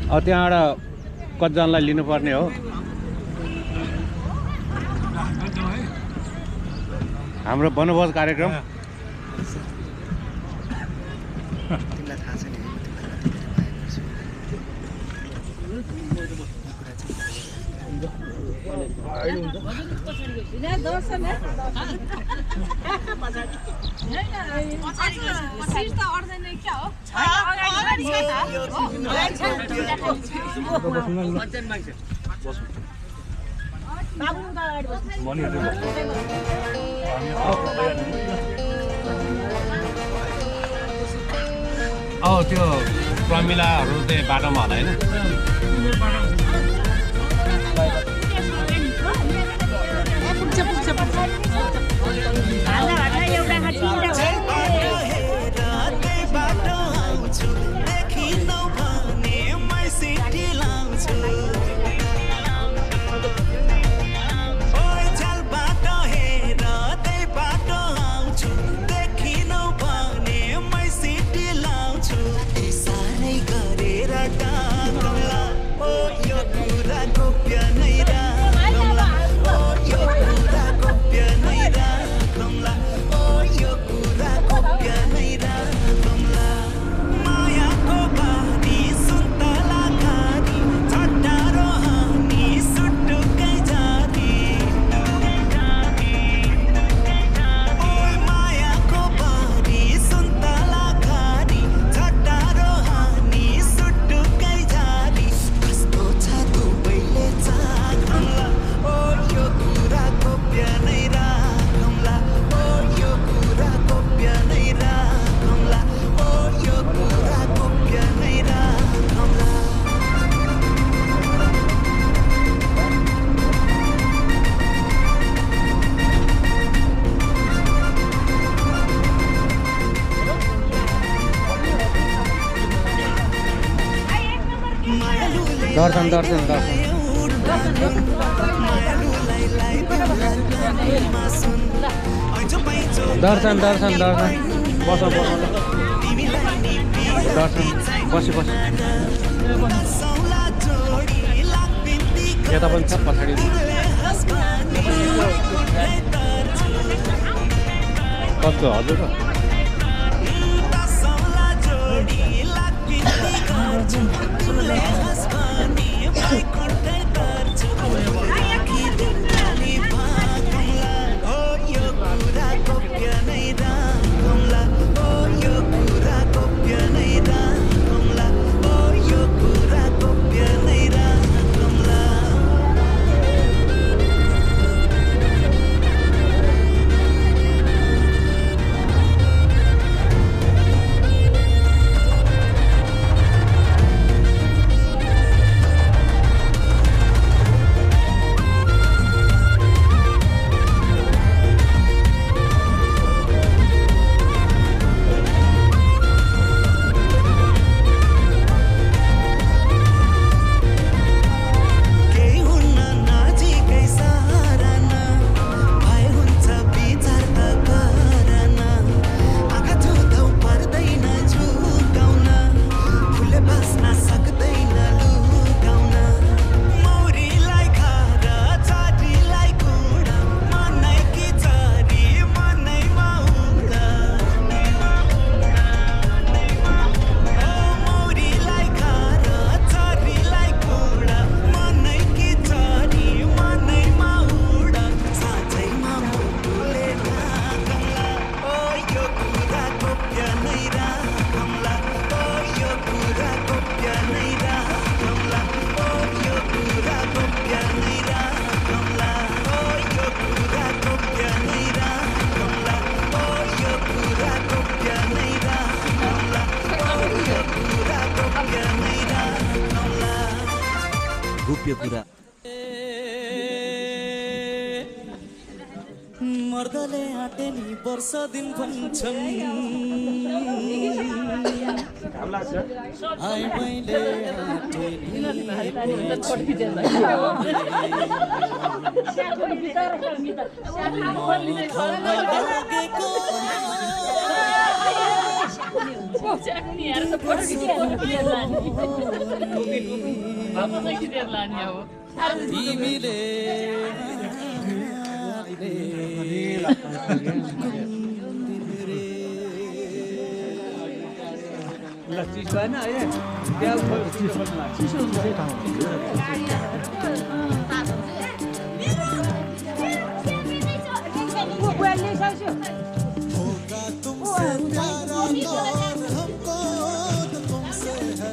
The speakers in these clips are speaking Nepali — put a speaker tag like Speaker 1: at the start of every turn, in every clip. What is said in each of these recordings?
Speaker 1: त्यहाँबाट कतिजनालाई लिनुपर्ने हो हाम्रो वनभोज कार्यक्रम। त्यो प्रमिलाहरू चाहिँ बाटोमा होला होइन? दर्शन दर्शन दर्शन दर्शन दर्शन दर्शन बस बस दर्शन बसी बस यता पनि छ पछाडि कस्तो हजुर
Speaker 2: कुरा मर्दले आटेनी वर्ष दिन भन्छन् आइ मैले आटेनी तिमीले होगा तुमसे प्यारा कौन हमको तो तुमसे है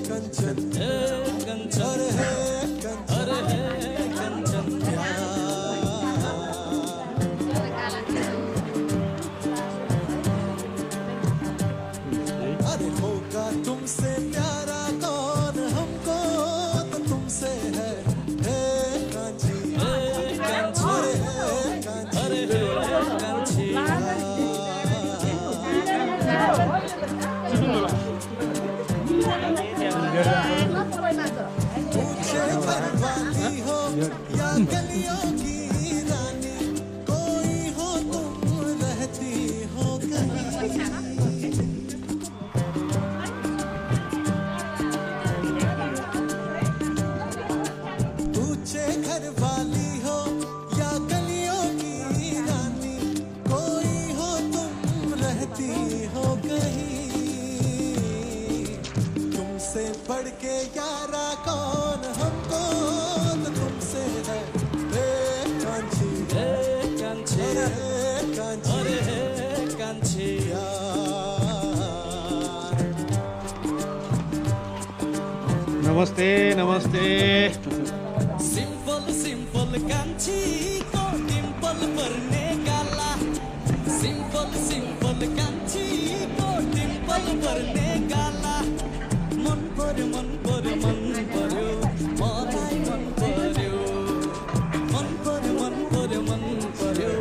Speaker 2: कंचन कंचन है कंचन है कंचन अरे होगा तुमसे प्यारा कौन हमको तो तुमसे है कांची कंचन है घरवाली हो या गलियों की रानी कोई हो तुम रहती हो कहीं ऊंचे घरवाली हो या गलियों की रानी कोई हो तुम रहती हो कहीं तुमसे बढ़ के यारा कौन हमको तो तुमसे है कांची कांची कांची
Speaker 1: नमस्ते नमस्ते
Speaker 2: सिंपल सिंपल कांची को डिंपल भरने गाला सिंपल सिंपल कांची को डिंपल भरने गाला मन पर्यो मन पर्यो मन पर्यो मलाई मन पर्यो मन पर्यो मन पर्यो मन पर्यो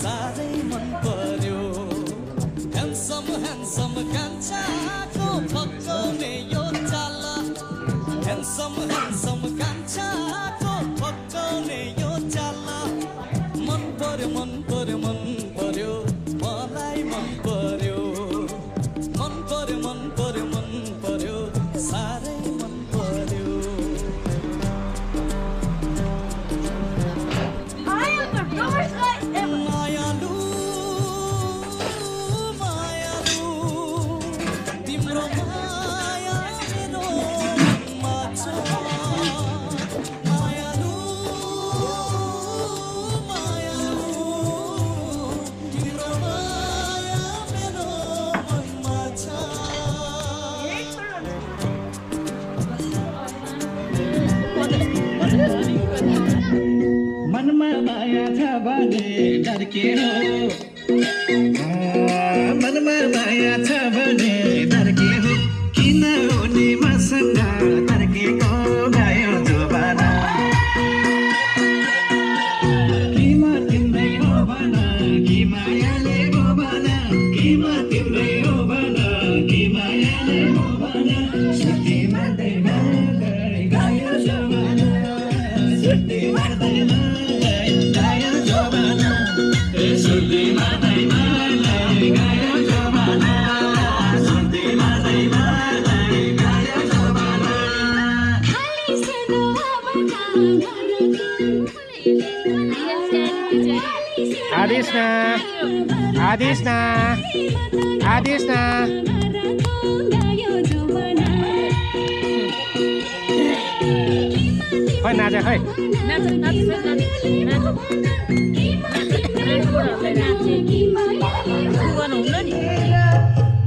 Speaker 2: साह्रै मन पर्यो ह्यान्डसम ह्यान्डसम कान्छाको भक्काउने यो चाला ह्यान्डसम ह्यान्डसम कान्छाको भक्काउने यो चाला मन पर्यो मन पर्यो मन पर्यो मलाई मन पर्यो मन पर्यो मन पर्यो मन पर्यो साह्रै मन पर्यो मायालु मायालु तिम्रो माया मेरो मनमा छ मायालु मायालु तिम्रो माया मेरो मनमा छ
Speaker 3: मनमा माया छ भने डर के हो मनमा माया छ भने डर के हो किन हुने मसँग तर्केको गयो जोबाना किमा तिम्रै हो भन कि मायाले हो भन किमा तिम्रै हो भन कि मायाले हो भन सुति मार्दै मार्दै गयो जोबाना सुति मार्दै मार्दै गयो जोबाना सुति मार्दै मार्दै गयो जोबाना सुति मार्दै मार्दै गयो जोबाना
Speaker 1: आदिस्ना आदिस्ना आदिस्ना खै नाच खै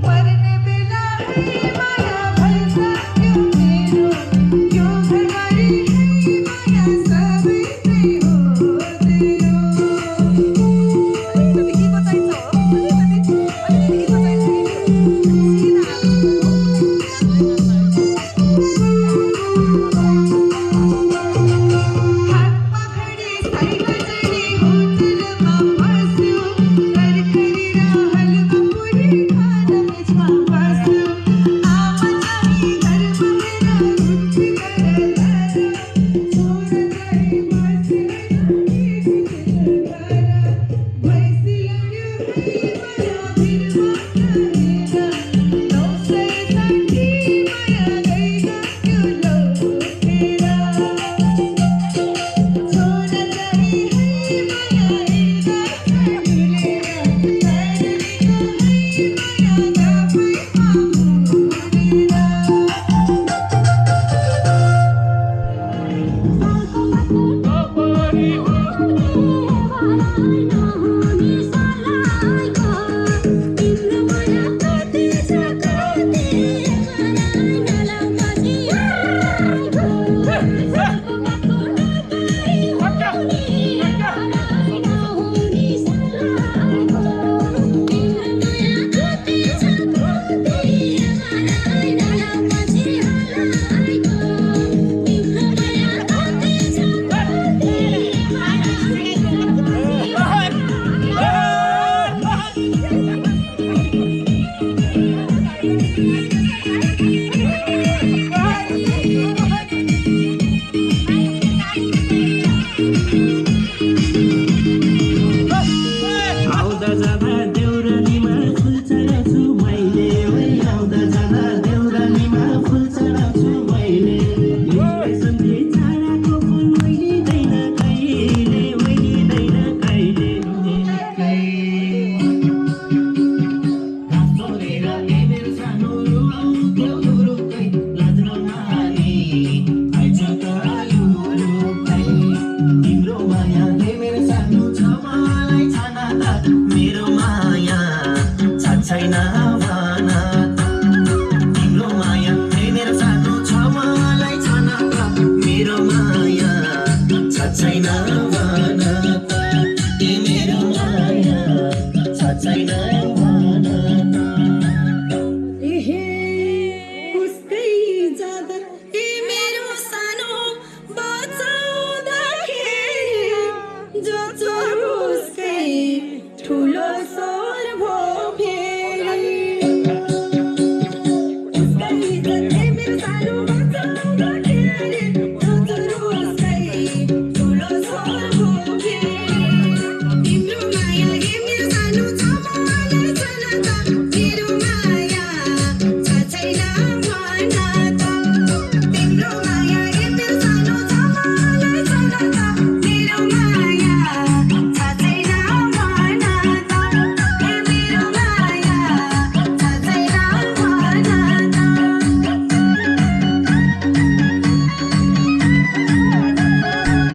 Speaker 4: मरने बेला माया भरता क्यों मेरो क्यों घरवाली माया सबै नै हो तेरो अलिकति गीत चाहिन्छ अलिकति गीत चाहिन्छ हातमा घडी साइमा चढी होटलमा बस्यो तरकारी र हलवा पुरी
Speaker 3: यो